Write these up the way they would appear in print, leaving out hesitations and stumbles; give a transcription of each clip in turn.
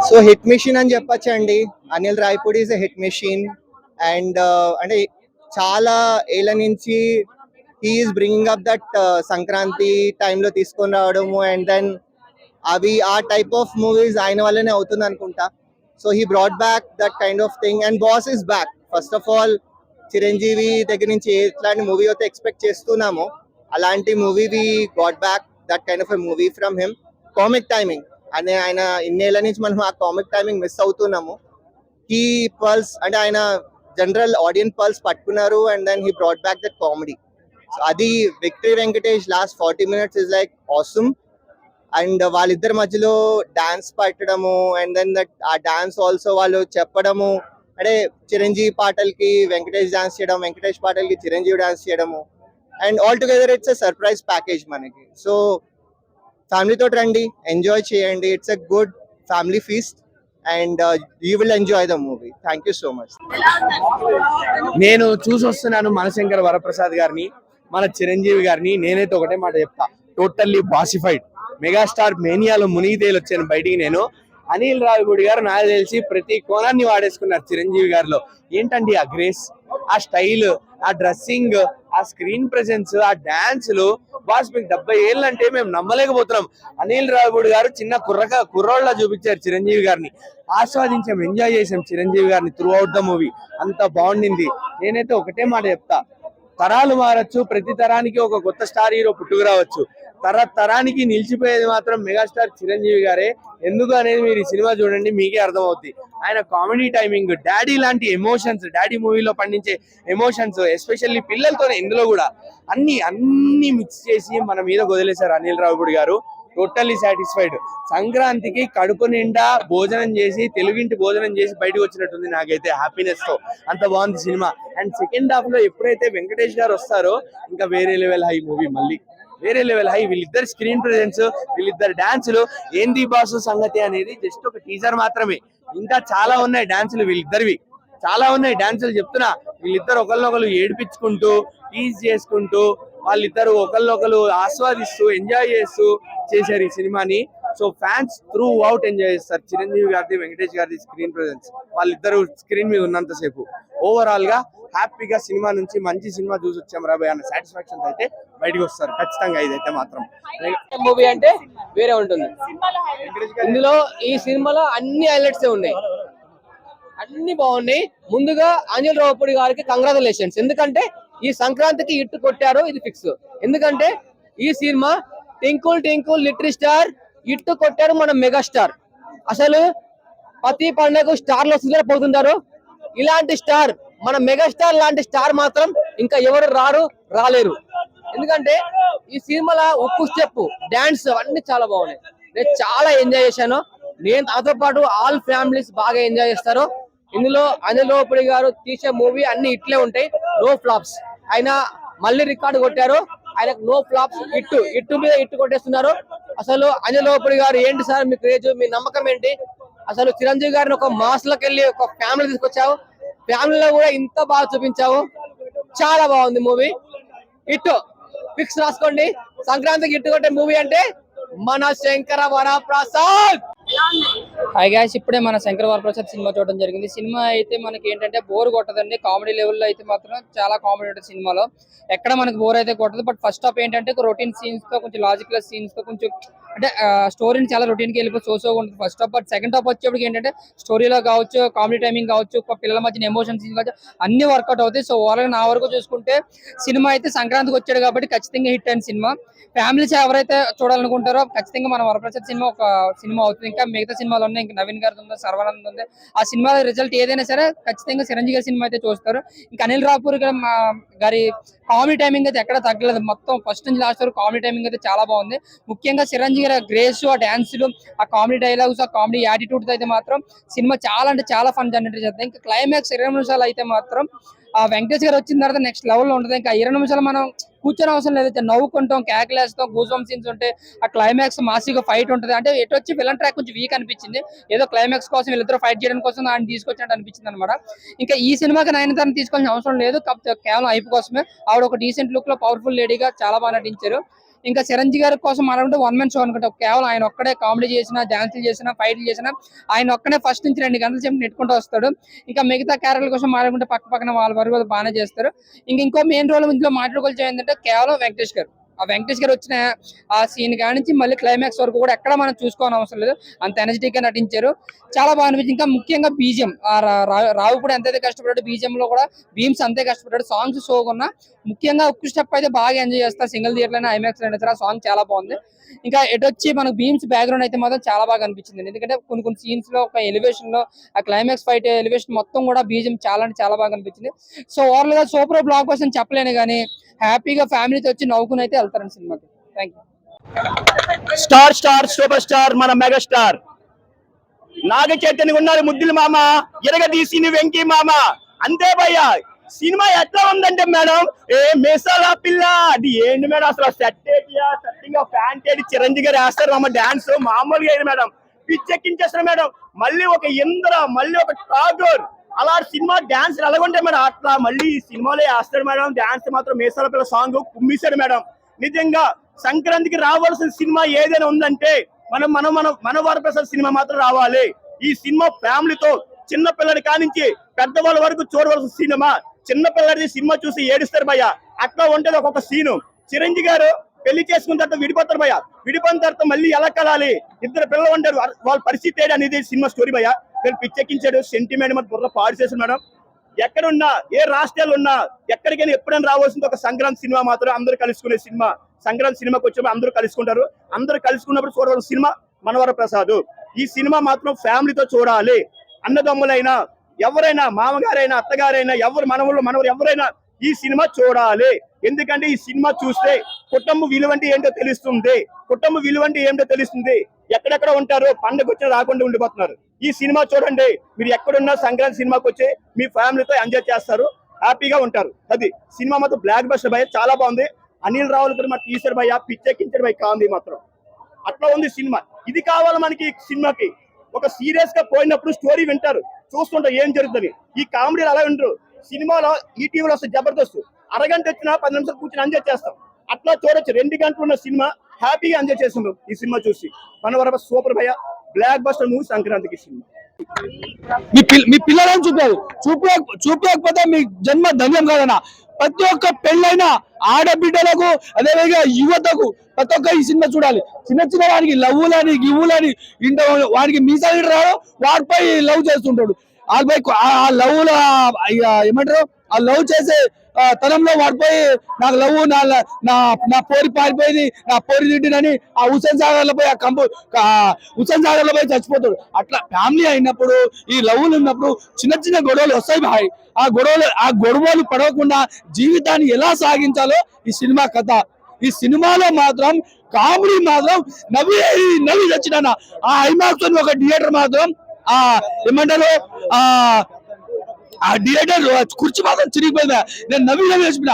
So hit machine అని చెప్పొచ్చండి. Anil Rayapudi is a hit machine. And అంటే చాలా ఏళ్ళ నుంచి he's bringing up that Sankranti టైంలో తీసుకొని రావడము, అండ్ దెన్ అవి ఆ టైప్ ఆఫ్ మూవీస్ ఆయన వల్లనే అవుతుంది అనుకుంటా. So he brought back that kind of thing, and boss is back. First of all Chiranjeevi దగ్గర నుంచి ఎట్లాంటి మూవీ అయితే ఎక్స్పెక్ట్ చేస్తున్నామో అలాంటి movie we got back that kind of a movie from him. Comic timing అనే ఆయన ఇన్నేళ్ల నుంచి మనం ఆ కామిక్ టైమింగ్ మిస్ అవుతున్నాము. హీ పల్స్ అంటే ఆయన జనరల్ ఆడియన్స్ పల్స్ పట్టుకున్నారు, and then he brought back that comedy. So అది victory Venkatesh last 40 minutes is like awesome. And వాళ్ళిద్దరి మధ్యలో డాన్స్ పట్టడము, అండ్ దెన్ దట్ ఆ డాన్స్ ఆల్సో వాళ్ళు చెప్పడము, అంటే చిరంజీవి పాటలకి వెంకటేష్ డాన్స్ చేయడం, వెంకటేష్ పాటలకి చిరంజీవి డాన్స్ చేయడము, and all together it's a surprise package మనకి. సో ఫ్యామిలీతో రండి, ఎంజాయ్ చేయండి. It's a good family feast, and you will enjoy the movie. Thank you so much. నేను చూసి వస్తున్నాను మనశంకర్ వరప్రసాద్ గారిని, మన చిరంజీవి గారిని. నేనైతే ఒకటే మాట చెప్తా, టోటల్లీ బాసిఫైడ్. మెగాస్టార్ మేనియాలో మునిగి తేలి వచ్చాను బయటికి నేను. అనిల్ రావిపూడి గారు నాకు తెలిసి ప్రతి కోణాన్ని వాడేసుకున్నారు చిరంజీవి గారిలో. ఏంటండి ఆ గ్రేస్, ఆ స్టైల్, ఆ డ్రెస్సింగ్, ఆ స్క్రీన్ ప్రెసెన్స్, ఆ డాన్సులు. బాస్ మీకు 70 ఏళ్ళు అంటే మేము నమ్మలేకపోతున్నాం. అనిల్ రావిపూడి గారు చిన్న కుర్రోళ్ళ చూపించారు చిరంజీవి గారిని. ఆస్వాదించాం, ఎంజాయ్ చేసాం చిరంజీవి గారిని త్రూ అవుట్ ద మూవీ. అంత బాగుండింది. నేనైతే ఒకటే మాట చెప్తా, తరాలు మారచ్చు, ప్రతి తరానికి ఒక కొత్త స్టార్ హీరో పుట్టుకురావచ్చు. తరానికి నిలిచిపోయేది మాత్రం మెగాస్టార్ చిరంజీవి గారే. ఎందుకు అనేది మీరు ఈ సినిమా చూడండి, మీకే అర్థమవుతుంది. ఆయన కామెడీ టైమింగ్, డాడీ లాంటి ఎమోషన్స్, డాడీ మూవీలో పండించే ఎమోషన్స్, ఎస్పెషల్లీ పిల్లలతోనే ఇందులో కూడా అన్ని మిక్స్ చేసి మన మీద వదిలేశారు అనిల్ రావిపూడి గారు. Totally satisfied. సంక్రాంతికి కడుపు నిండా భోజనం చేసి, తెలుగింటి భోజనం చేసి బయటకు వచ్చినట్టుంది నాకైతే హ్యాపీనెస్ తో. అంత బాగుంది సినిమా. అండ్ సెకండ్ హాఫ్ లో ఎప్పుడైతే వెంకటేష్ గారు వస్తారో ఇంకా వేరే లెవెల్ హై మూవీ. మళ్ళీ వేరే లెవెల్ హై. వీళ్ళిద్దరు స్క్రీన్ ప్రెజెన్స్, వీళ్ళిద్దరు డాన్సులు. ఏంది బాసు సంగతి అనేది జస్ట్ ఒక టీజర్ మాత్రమే. ఇంకా చాలా ఉన్నాయి డాన్సులు వీళ్ళిద్దరివి, చాలా ఉన్నాయి డాన్సులు. చెప్తున్నా, వీళ్ళిద్దరు ఒకరినొకరు ఏడిపించుకుంటూ, టీజ్ చేసుకుంటూ, వాళ్ళిద్దరు ఒకరినొకరు ఆస్వాదిస్తూ, ఎంజాయ్ చేస్తూ చేశారు ఈ సినిమాని. So fans through out enjoy చేస్తారు చిరంజీవి గారిది, వెంకటేష్ గారిది స్క్రీన్ ప్రెజెన్స్. వాళ్ళిద్దరు స్క్రీన్ మీద ఉన్నంతసేపు ఓవరాల్ గా హ్యాపీగా సినిమా నుంచి మంచి సినిమా చూసి వచ్చాం రాబోయే అన్న సాటిస్ఫాక్షన్ అయితే బయటకు వస్తారు ఖచ్చితంగా. ఇదైతే మాత్రం మూవీ అంటే వేరే ఉంటుంది. ఇందులో ఈ సినిమాలో అన్ని హైలైట్స్ ఉన్నాయి, అన్ని బాగున్నాయి. ముందుగా అనిల్ రావిపూడి గారికి కంగ్రాచులేషన్స్. ఎందుకంటే ఈ సంక్రాంతికి ఇట్టు కొట్టారు, ఇది ఫిక్స్. ఎందుకంటే ఈ cinema twinkle twinkle little star ఇట్టు కొట్టారు మన మెగాస్టార్. అసలు ప్రతి పండుగకు స్టార్లు వస్తుంటారు, పోతుంటారు. ఇలాంటి స్టార్, మన మెగాస్టార్ లాంటి స్టార్ మాత్రం ఇంకా ఎవరు రాలేరు. ఎందుకంటే ఈ సినిమాలో ఉప్పు స్టెప్, డాన్స్ అన్ని చాలా బాగున్నాయి. నేను చాలా ఎంజాయ్ చేశాను. నేను నాతో పాటు ఆల్ ఫ్యామిలీస్ బాగా ఎంజాయ్ చేస్తారు. ఇందులో అనిల్ రావిపూడి గారు తీసే మూవీ అన్ని ఇట్లే ఉంటాయి, నో ఫ్లాప్స్. ఆయన మళ్ళీ రికార్డు కొట్టారు, ఆయనకు నో ఫ్లాప్స్. ఇట్టు మీద ఇట్టు కొట్టేస్తున్నారు. అసలు అనిల్ రావిపూడి గారు ఏంటి సార్ మీ క్రేజ్, మీ నమ్మకం ఏంటి? అసలు చిరంజీవి గారిని ఒక మాస్ లోకి వెళ్ళి ఒక ఫ్యామిలీ తీసుకొచ్చావు, ఫ్యామిలీలో కూడా ఇంత బాగా చూపించావు. చాలా బాగుంది మూవీ. ఇట్టు ఫిక్స్ రాసుకోండి, సంక్రాంతికి ఇట్టు కొట్టే మూవీ అంటే మన శంకర వరప్రసాద్. హాయ్ గాయ్స్, ఇప్పుడే మన శంకర్ వరప్రసాద్ సినిమా చూడడం జరిగింది. సినిమా అయితే మనకి ఏంటంటే బోర్ కొట్టదండి. కామెడీ లెవెల్లో అయితే మాత్రం చాలా కామెడీ ఉంటుంది సినిమాలో. ఎక్కడ మనకు బోర్ అయితే కొట్టదు. బట్ ఫస్ట్ హాఫ్ ఏంటంటే రొటీన్ సీన్స్ తో, కొంచెం లాజికల్ సీన్స్ తో, కొంచెం అంటే స్టోరీని చాలా రొటీన్ కి వెళ్ళిపోయి సోసోగా ఉంటుంది first half. But second half వచ్చేప్పటికి ఏంటంటే స్టోరీలో కావచ్చు, కామెడీ టైమింగ్ కావచ్చు, పిల్లల మధ్యన ఎమోషన్ సీన్స్ కావచ్చు, అన్ని వర్కౌట్ అవుతాయి. సో ఓవరాల్ నా వరకు చూసుకుంటే సినిమా అయితే సంక్రాంతికి వచ్చాడు కాబట్టి ఖచ్చితంగా హిట్ అయిన సినిమా. ఫ్యామిలీస్ ఎవరైతే చూడాలనుకుంటారో ఖచ్చితంగా మన వరప్రసాద్ సినిమా ఒక సినిమా అవుతుంది. ఇంకా మిగతా సినిమాలు ఉన్నాయి, ఇంకా నవీన్ గారి ఉంది, సర్వానంద్ ఉంది. ఆ సినిమా రిజల్ట్ ఏదైనా సరే ఖచ్చితంగా చిరంజీవి గారి సినిమా అయితే చూస్తారు. ఇంకా అనిల్ రావిపూడి గారి కామెడీ టైమింగ్ అయితే ఎక్కడ తగ్గలేదు. మొత్తం ఫస్ట్ నుంచి లాస్ట్ వరకు కామెడీ టైమింగ్ అయితే చాలా బాగుంది. ముఖ్యంగా చిరంజీవి గారి గ్రేస్, ఆ డాన్సులు, ఆ కామెడీ డైలాగ్స్, ఆ కామెడీ యాటిట్యూడ్ అయితే మాత్రం సినిమా చాలా అంటే చాలా ఫన్ జనరేట్ చేస్తుంది. ఇంకా క్లైమాక్స్ 20 నిమిషాలు అయితే మాత్రం ఆ వెంకటేష్ గారు వచ్చిన తర్వాత నెక్స్ట్ లెవెల్ లో ఉంటుంది. ఇంకా 20 నిమిషాలు మనం కూర్చొని అవసరం లేదు, నవ్వుకుంటాం, క్యాక్లేస్తాం, గూజం సీన్స్ ఉంటాయి. ఆ క్లైమాక్స్ మాసిగా ఫైట్ ఉంటుంది. అంటే ఎటు వచ్చి విలన్ ట్రాక్ కొంచెం వీక్ అనిపించింది. ఏదో క్లైమాక్స్ కోసం వీళ్ళిద్దరు ఫైట్ చేయడం కోసం ఆయన తీసుకొచ్చినట్టు అనిపించింది అనమాట. ఇంకా ఈ సినిమాకి నయనతారని తీసుకోవాల్సిన అవసరం లేదు, కేవలం హైప్ కోసమే. ఆవిడ ఒక డీసెంట్ లుక్ లో పవర్ఫుల్ లేడీగా చాలా బాగా నటించారు. ఇంకా చిరంజీవి గారి కోసం మాట్లాడుకుంటే వన్ మ్యాన్ షో అనుకుంటే కేవలం ఆయన ఒక్కడే కామెడీ చేసినా, డాన్సులు చేసినా, ఫైట్లు చేసినా ఆయన ఒక్కడే ఫస్ట్ నుంచి 2 గంటల సేపు నెట్టుకుంటూ వస్తాడు. ఇంకా మిగతా క్యారెక్టర్ల కోసం మాట్లాడుకుంటే పక్కన వాళ్ళ వరకు బాగానే చేస్తారు. ఇంకో మెయిన్ రోల్ ఇందులో మాట్లాడుకోవాల్సి ఏంటంటే కేవలం వెంకటేష్ గారు. ఆ వెంకటేష్ గారు వచ్చిన ఆ సీన్ కాడి నుంచి మళ్ళీ క్లైమాక్స్ వరకు కూడా ఎక్కడ మనం చూసుకోవాలని అవసరం లేదు, అంత ఎనర్జెటిక్ గా నటించారు. చాలా బాగా అనిపించింది. ఇంకా ముఖ్యంగా బీజిఎం, రావు కూడా ఎంతైతే కష్టపడ్డాడు, బీజిఎం లో కూడా భీమ్స్ అంతే కష్టపడ్డాడు. సాంగ్స్ షోకున్నా ముఖ్యంగా ఉక్కు స్టెప్ అయితే బాగా ఎంజాయ్ చేస్తారు. సింగిల్ థియేటర్ అయినా ఐమాక్స్ అయినా సరే ఆ సాంగ్ చాలా బాగుంది. ఇంకా ఎటొచ్చి మనకు భీమ్స్ బ్యాక్గ్రౌండ్ అయితే మాత్రం చాలా బాగా అనిపించింది. ఎందుకంటే కొన్ని సీన్స్ లో ఒక ఎలివేషన్ లో ఆ క్లైమాక్స్ ఫైట్ ఎలివేషన్ మొత్తం కూడా బీజిఎం చాలా అంటే చాలా బాగా అనిపించింది. సో ఓవరాల్ గా సూపర్ బ్లాక్ బస్టర్ అని చెప్పలేను కానీ హ్యాపీగా ఫ్యామిలీతో వచ్చి నవ్వుకుని అయితే వెళ్తారండి సినిమాకి. Thank you. Star super star మన మెగాస్టార్ నాగ చైతన్య ఉన్నారు. ముద్దుల మామ ఎరగదీసిన వెంకీ మామ అంతే భయ్య. సినిమా ఎట్లా ఉందంటే మేడం, ఏ మేసాల పిల్ల అది ఏంటి మేడం, అసలు సెట్టింగ్ ఫ్యాంట్ చిరంజీవి గారు వేస్తారు మామ, డాన్స్ మామూలుగా అయింది మేడం, పిచ్చెక్కించేస్తారు మేడం. మళ్ళీ ఒక ఇంద్ర, మళ్ళీ ఒక ఠాగూర్, అలాంటి సినిమా డాన్స్ ఎలాగుంటాయి మేడం, అట్లా మళ్ళీ ఈ సినిమాలో వేస్తాడు మేడం. డాన్స్ మాత్రం మేసాల పిల్ల సాంగ్ కుమ్మిసాడు మేడం. నిజంగా సంక్రాంతికి రావాల్సిన సినిమా ఏదైనా ఉందంటే మన వరప్రసాద్ సినిమా మాత్రం రావాలి. ఈ సినిమా ఫ్యామిలీతో చిన్న పిల్లడి కానించి పెద్దవాళ్ళ వరకు చూడవలసిన సినిమా. చిన్న పిల్లడి సినిమా చూసి ఏడుస్తారు భయ్య, అట్లా ఉంటది ఒక్కొక్క సీను. చిరంజీవి గారు పెళ్లి చేసుకున్న తర్వాత విడిపోతారు భయ్య, విడిపోయిన తర్వాత మళ్ళీ ఎలా కలాలి, 2 పిల్లలు ఉంటారు, వాళ్ళ పరిస్థితి ఏంటి అనేది సినిమా స్టోరీ భయ్య. నేను పిచ్చెక్కించాడు, సెంటిమెంట్ మన బుర్ర పాడు చేశాడు మేడం. ఎక్కడున్నా, ఏ రాష్ట్రాలు ఉన్నా, ఎక్కడికైనా ఎప్పుడైనా రావాల్సింది ఒక సంక్రాంతి సినిమా మాత్రం అందరూ కలుసుకునే సినిమా. సంక్రాంతి సినిమాకి వచ్చే అందరూ కలుసుకుంటారు. అందరూ కలుసుకున్నప్పుడు చూడవలసిన సినిమా మనవర ప్రసాద్. ఈ సినిమా మాత్రం ఫ్యామిలీతో చూడాలి. అన్నదమ్ములైనా, ఎవరైనా, మామగారైనా, అత్తగారైనా, ఎవరు మనవరు ఎవరైనా ఈ సినిమా చూడాలి. ఎందుకంటే ఈ సినిమా చూస్తే కుటుంబ విలువ అంటే ఏంటో తెలుస్తుంది. కుటుంబ విలువ అంటే ఏంటో తెలుస్తుంది. ఎక్కడెక్కడ ఉంటారు, పండుగ వచ్చినా రాకుండా ఉండిపోతున్నారు. ఈ సినిమా చూడండి, మీరు ఎక్కడున్నా సంక్రాంతి సినిమాకి వచ్చి మీ ఫ్యామిలీతో ఎంజాయ్ చేస్తారు, హ్యాపీగా ఉంటారు. అది సినిమా మాత్రం బ్లాక్ బస్టర్ భయ్య, చాలా బాగుంది. అనిల్ రావులు కూడా మాకు తీసారు భయ్య, పిచ్చెక్కించారు భయ్య, కామెడీ మాత్రం అట్లా ఉంది సినిమా. ఇది కావాలి మనకి సినిమాకి. ఒక సీరియస్ గా పోయినప్పుడు స్టోరీ వింటారు, చూస్తుంటారు ఏం జరుగుతుంది. ఈ కామెడీలు అలా వింటారు. సినిమాలో ఈటీవీలో వస్తే జబర్దస్త్, అరగంట వచ్చినా 10 నిమిషాలు కూర్చొని ఎంజాయ్ చేస్తాం. అట్లా చూడొచ్చు. 2 గంటలు ఉన్న సినిమా హ్యాపీగా ఎంజాయ్ చేస్తున్నాం ఈ సినిమా చూసి. మనవర సూపర్ భయ్య, బ్లాక్ బస్టర్ మూవీ సంక్రాంతికి సినిమా. మీ పిల్లలను చూపకపోతే మీ జన్మ ధన్యం కాదన్నా. ప్రతి ఒక్క పెళ్ళైన ఆడబిడ్డలకు, అదేవిధంగా యువతకు ప్రతి ఒక్క ఈ సినిమా చూడాలి. చిన్న వాడికి లవ్వులని గివ్వులని ఇంట వాడికి మీసాలు రాడు, వాడిపై లవ్ చేస్తుంటాడు. వాళ్ళపై ఆ లవ్ ఏమంటారు, ఆ లవ్ చేసే తనంలో వాడిపోయి నాకు లవ్ నా పోరి పారిపోయింది, నా పోరి తిట్టినని ఆ హుసేన్ సాగర్ లో పోయి హుసేన్ సాగర్ లో పోయి చచ్చిపోతాడు. అట్లా ఫ్యామిలీ అయినప్పుడు, ఈ లవ్లు ఉన్నప్పుడు చిన్న గొడవలు వస్తాయి భాయ్. ఆ గొడవలు పడవకుండా జీవితాన్ని ఎలా సాగించాలో ఈ సినిమా కథ. ఈ సినిమాలో మాత్రం కామెడీ మాత్రం నవ్వి తెచ్చిన ఆ ఐమాక్స్ ఒక థియేటర్ మాత్రం ఏమంటారు, ఆ థియేటర్ కుర్చీ మాత్రం చిరిగిపోయిందా. నేను నవ్వి వేసిన.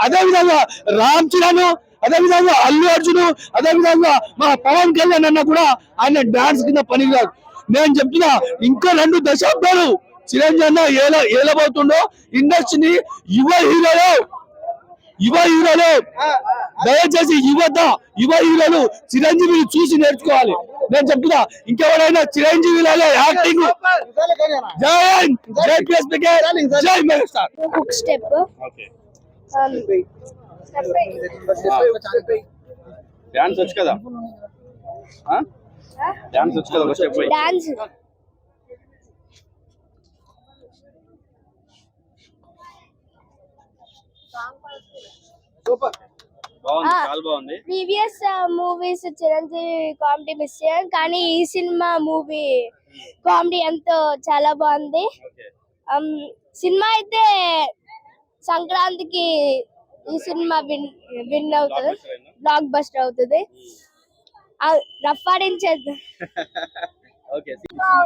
అదే విధంగా రామ్ చరణ్, అదే విధంగా అల్లు అర్జున్, అదే విధంగా మా పవన్ కళ్యాణ్ అన్న కూడా ఆయన డాన్స్ కింద పనికిరాదు. నేను చెప్తున్నా, ఇంకో 2 దశాబ్దాలు చిరంజీవి అన్న ఏలబోతుండో ఇండస్ట్రీని. యువ హీరోలు దయచేసి యువ హీరోలు చిరంజీవిని చూసి నేర్చుకోవాలి. నేను చెప్తున్నా, ఇంకెవరైనా చిరంజీవిలో యాక్టింగ్. జై పిఎస్పీకే, జై మెగాస్టార్. హుక్ స్టెప్ డాన్స్ వచ్చు కదా, డాన్స్ వచ్చు కదా, ఒక స్టెప్ డాన్స్ బాగుంది, చాలా బాగుంది. Previous movies Chiranjeevi comedy miss అయ్యాం, కానీ ఈ సినిమా మూవీ కామెడీ ఎంతో చాలా బాగుంది. సినిమా అయితే సంక్రాంతికి ఈ సినిమా విన్ అవుతుంది, బ్లాక్ బస్టర్ అవుతుంది. రఫాడించేద్దాం.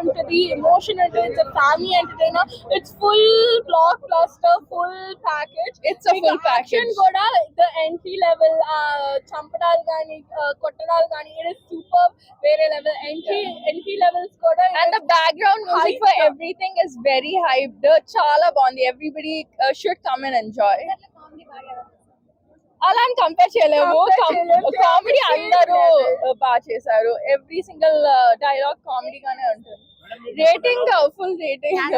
ఉంటుంది ఎమోషన్ అంటే it's family entertainer. It's full block buster, full package. It's full package కూడా. ద ఎంట్రీ లెవెల్ చంపడాలు కానీ కొట్టడాలు కానీ ఇట్ ఇస్ సూపర్, వేరే లెవెల్. ఎంట్రీ లెవెల్స్ కూడా. And the background music for everything is very hyped. చాలా బాగుంది. Everybody should come and enjoy. అలా అని compare చేయలేము. కామెడీ అందరూ బాగా చేశారు. ఎవ్రీ సింగిల్ డైలాగ్ కామెడీ గానే ఉంటుంది. Rating full rating